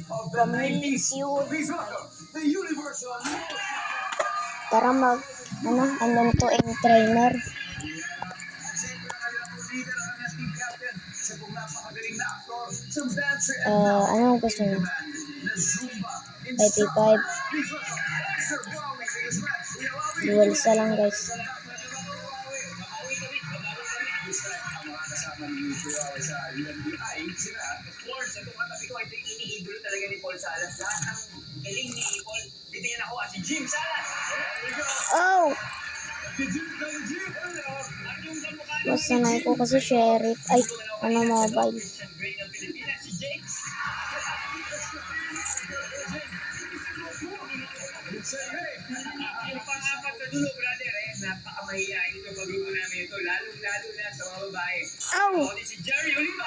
Community youth. Tara andun to ang trainer. Anong gusto niyo? 55. Dual sa lang guys. Oh! Masanay ko kasi sheriff. Ay, mobile. Yung pang-apat sa dulo, brother, napakamahiyain ito pag-grupo namin ito, lalo na sa mga babae. Ow! Si Jerry Oliva.